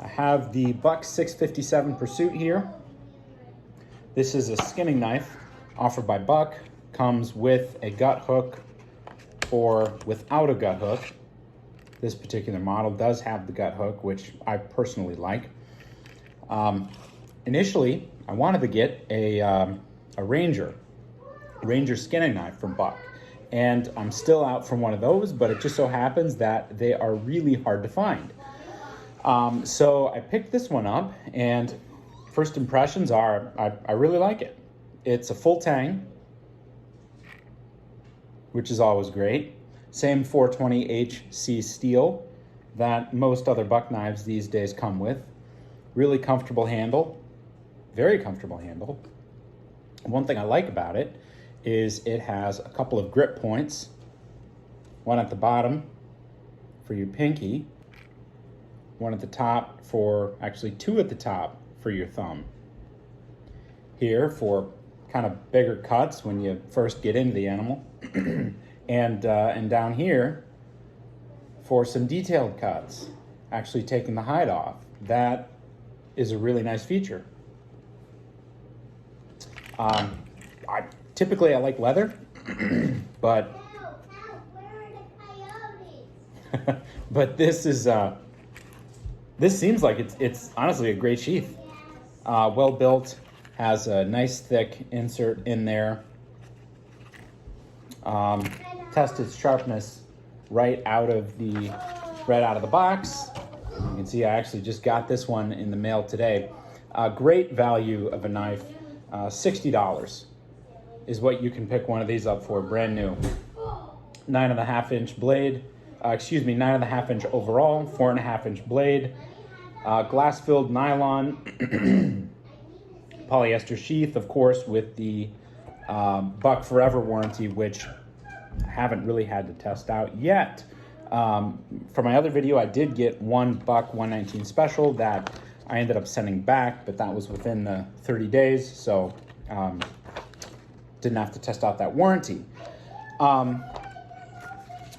I have the Buck 657 Pursuit here. This is a skinning knife offered by Buck. Comes with a gut hook or without a gut hook. This particular model does have the gut hook, which I personally like. Initially, I wanted to get a Ranger skinning knife from Buck. And I'm still out from one of those, but it just so happens that they are really hard to find. So I picked this one up, and first impressions are, I really like it. It's a full tang, which is always great. Same 420HC steel that most other Buck knives these days come with. Really comfortable handle, very comfortable handle. One thing I like about it is it has a couple of grip points. One at the bottom for your pinky, one at the top for, actually two at the top for your thumb. Here for kind of bigger cuts when you first get into the animal. and down here for some detailed cuts, actually taking the hide off. That is a really nice feature. Typically I like leather, but but this is this seems like it's honestly a great sheath. Well built, has a nice thick insert in there. Tested sharpness right out of the box. You can see I actually just got this one in the mail today. Great value of a knife. $60 is what you can pick one of these up for, brand new. 9.5 inch blade, 9.5 inch overall, 4.5 inch blade, glass filled nylon, polyester sheath, of course, with the Buck Forever warranty, which I haven't really had to test out yet. For my other video, I did get one Buck 119 special that I ended up sending back, but that was within the 30 days, so didn't have to test out that warranty.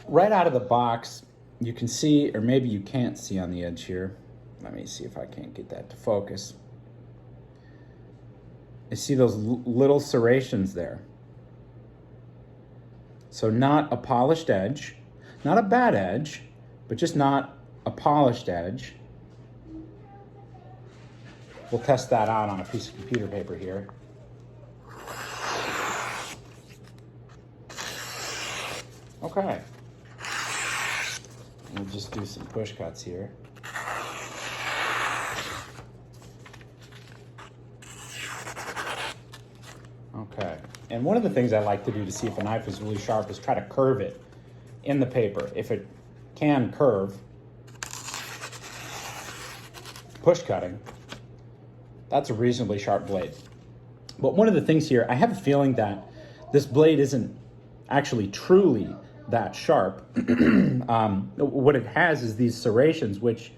Right out of the box, you can see, or maybe you can't see on the edge here. Let me see if I can't get that to focus. I see those little serrations there. So not a polished edge, not a bad edge, but just not a polished edge. We'll test that out on a piece of computer paper here. Okay. We'll just do some push cuts here. Okay. And one of the things I like to do to see if a knife is really sharp is try to curve it in the paper. If it can curve, push cutting, that's a reasonably sharp blade. But one of the things here, I have a feeling that this blade isn't actually truly that sharp. What it has is these serrations, which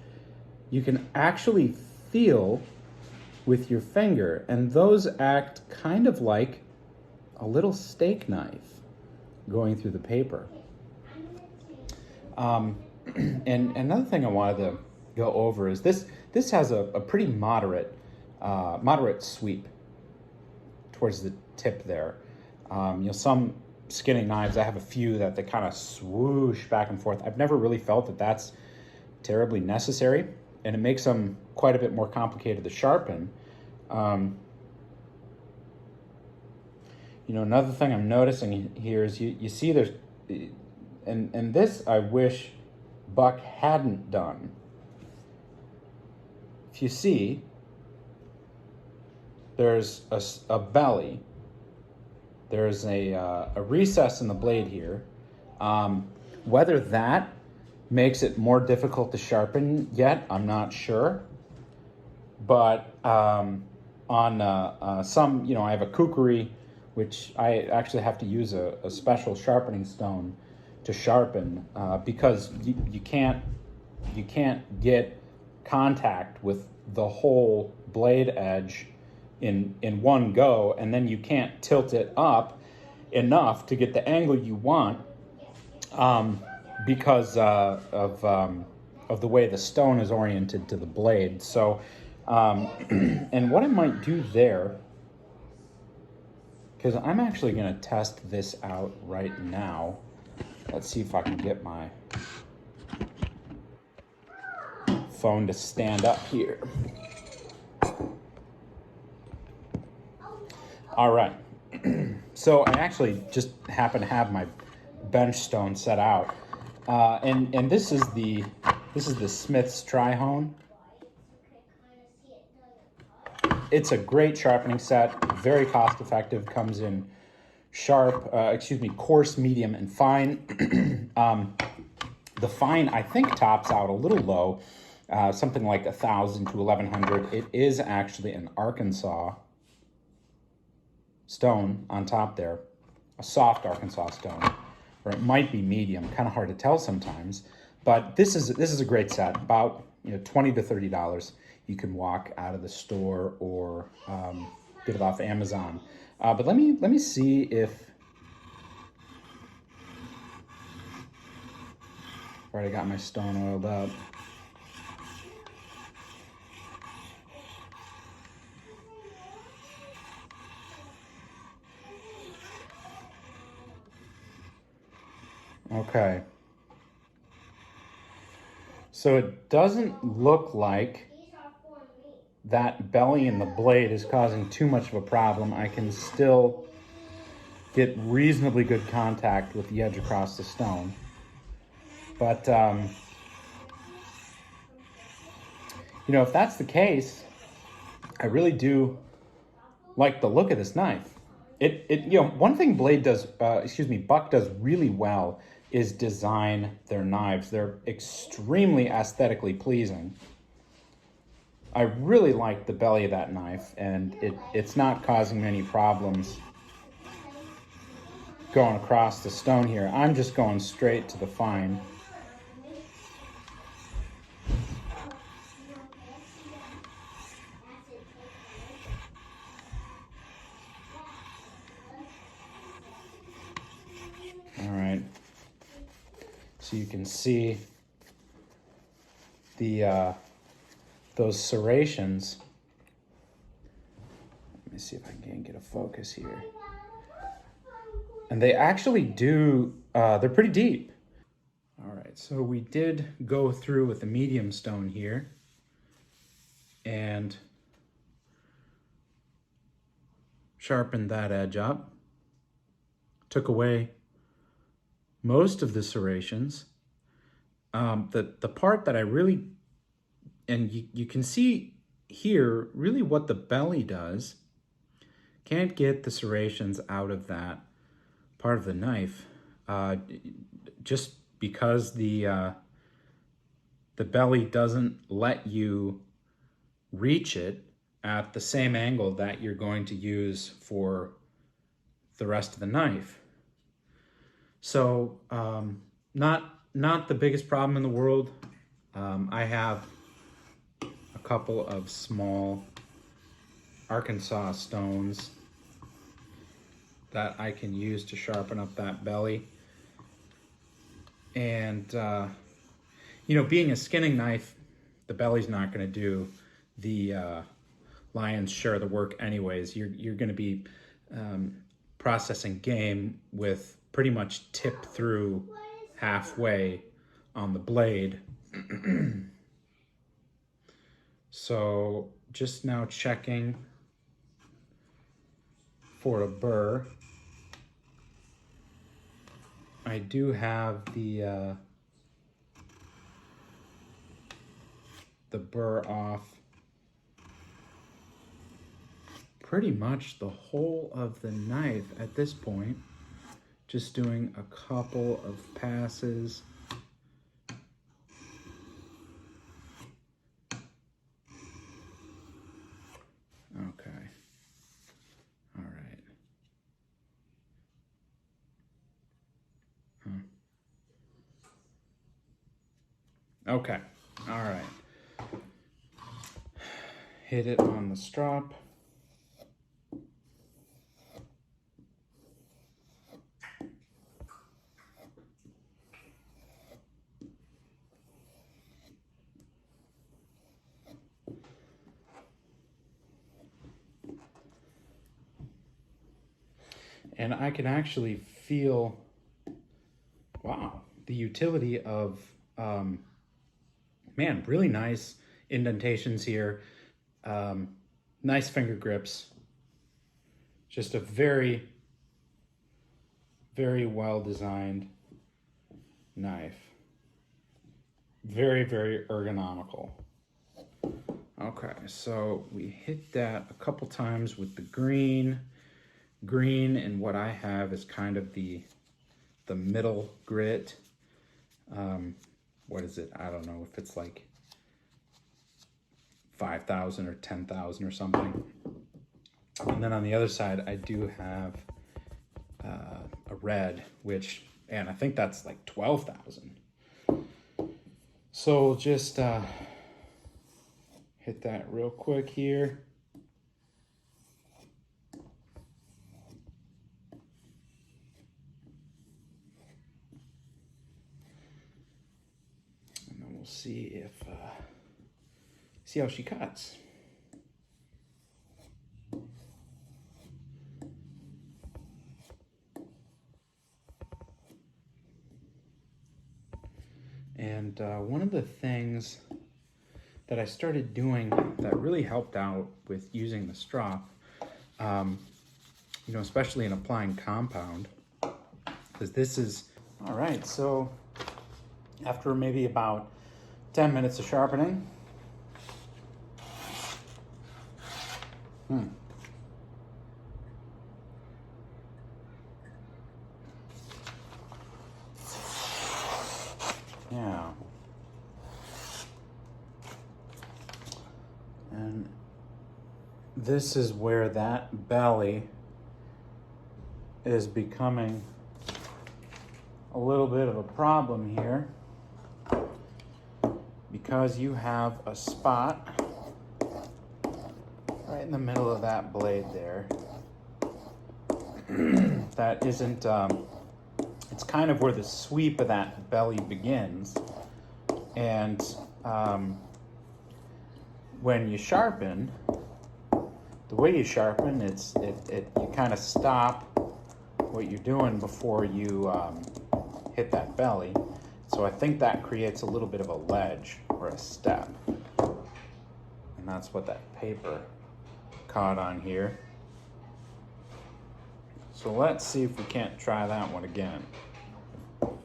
you can actually feel with your finger, and those act kind of like a little steak knife going through the paper. And another thing I wanted to go over is this has a pretty moderate sweep towards the tip there. Some skinning knives, I have a few that they kind of swoosh back and forth. I've never really felt that that's terribly necessary, and it makes them quite a bit more complicated to sharpen. Another thing I'm noticing here is you see there's, and this I wish Buck hadn't done. If you see, there's a belly. There's a recess in the blade here. Whether that makes it more difficult to sharpen yet, I'm not sure. But on some, I have a kukri, which I actually have to use a special sharpening stone to sharpen because you can't get contact with the whole blade edge in one go, and then you can't tilt it up enough to get the angle you want because of of the way the stone is oriented to the blade. So, and what I might do there, because I'm actually going to test this out right now. Let's see if I can get my phone to stand up here. All right. So I actually just happen to have my bench stone set out, and this is the Smith's Tri-Hone. It's a great sharpening set, very cost effective. Comes in coarse, medium, and fine. The fine, I think, tops out a little low, something like 1,000 to 1,100. It is actually an Arkansas stone on top there, a soft Arkansas stone, or it might be medium. Kind of hard to tell sometimes, but this is a great set. About $20 to $30. You can walk out of the store or get it off Amazon. But let me see if I've already got my stone oiled up. Okay. So it doesn't look like that belly in the blade is causing too much of a problem. I can still get reasonably good contact with the edge across the stone. But, if that's the case, I really do like the look of this knife. One thing Buck does really well is design their knives. They're extremely aesthetically pleasing. I really like the belly of that knife, and it's not causing me any problems going across the stone here. I'm just going straight to the fine. All right. So you can see those serrations. Let me see if I can get a focus here. And they actually do, they're pretty deep. All right, so we did go through with the medium stone here and sharpened that edge up. Took away most of the serrations. The part that I really, and you can see here really what the belly does. Can't get the serrations out of that part of the knife, just because the belly doesn't let you reach it at the same angle that you're going to use for the rest of the knife. So not the biggest problem in the world. I have a couple of small Arkansas stones that I can use to sharpen up that belly. And, being a skinning knife, the belly's not going to do the lion's share of the work anyways. You're going to be processing game with pretty much tip through halfway on the blade. So just now checking for a burr. I do have the burr off pretty much the whole of the knife at this point. Just doing a couple of passes. Okay. All right. Okay. All right. Hit it on the strop. And I can actually feel, wow, the utility of, man, really nice indentations here. Nice finger grips. Just a very, very well designed knife. Very, very ergonomical. Okay, so we hit that a couple times with the green. Green, and what I have is kind of the middle grit. What is it? I don't know if it's like 5,000 or 10,000 or something. And then on the other side, I do have a red, which, and I think that's like 12,000. So just hit that real quick here. And then we'll see if, see how she cuts. And one of the things that I started doing that really helped out with using the strop, you know, especially in applying compound, because this is, all right, so after maybe about 10 minutes of sharpening, yeah. And this is where that belly is becoming a little bit of a problem here, because you have a spot right in the middle of that blade there that isn't, it's kind of where the sweep of that belly begins. And when you sharpen, the way you sharpen, you kind of stop what you're doing before you hit that belly. So I think that creates a little bit of a ledge or a step. And that's what that paper caught on here. So let's see if we can't try that one again.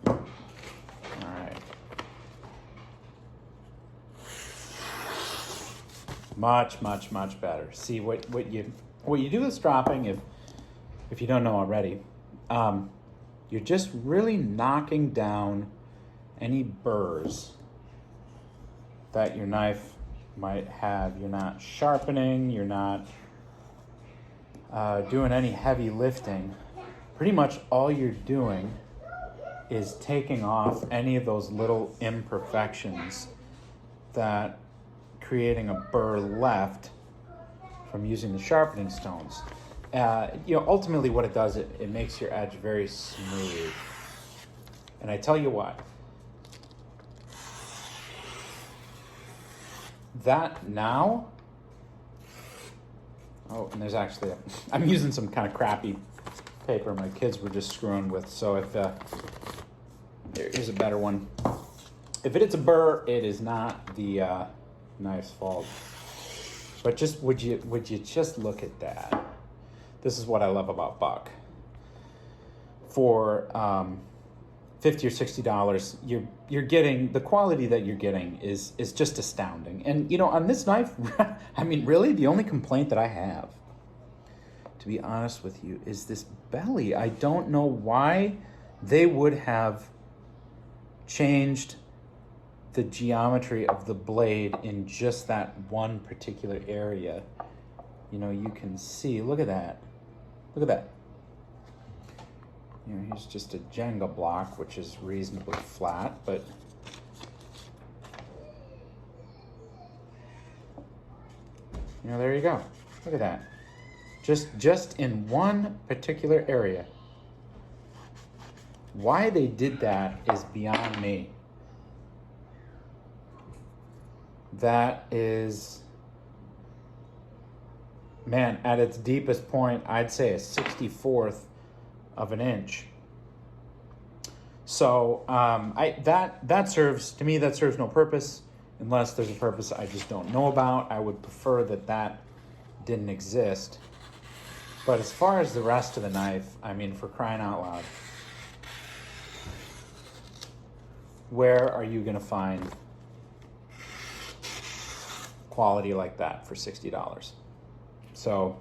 All right. Much, much, much better. See what you do with stropping, if you don't know already, you're just really knocking down any burrs that your knife might have. You're not sharpening, you're not doing any heavy lifting. Pretty much all you're doing is taking off any of those little imperfections that creating a burr left from using the sharpening stones. You know, ultimately what it does, it makes your edge very smooth. And I tell you what, that now, oh, and there's actually I'm using some kind of crappy paper my kids were just screwing with, so if there is a better one. If it is a burr, it is not the knife's fault. But just would you just look at that? This is what I love about Buck. For $50 or $60, you're getting the quality that you're getting is just astounding. And you know, on this knife, I mean, really, the only complaint that I have, to be honest with you, is this belly. I don't know why they would have changed the geometry of the blade in just that one particular area. You know, you can see, look at that. Look at that. You know, here's just a Jenga block, which is reasonably flat, but you know, there you go. Look at that. Just in one particular area. Why they did that is beyond me. That is, man, at its deepest point, I'd say a 64th of an inch. So that serves, to me, that serves no purpose unless there's a purpose I just don't know about. I would prefer that didn't exist. But as far as the rest of the knife, I mean, for crying out loud, where are you gonna find quality like that for $60? So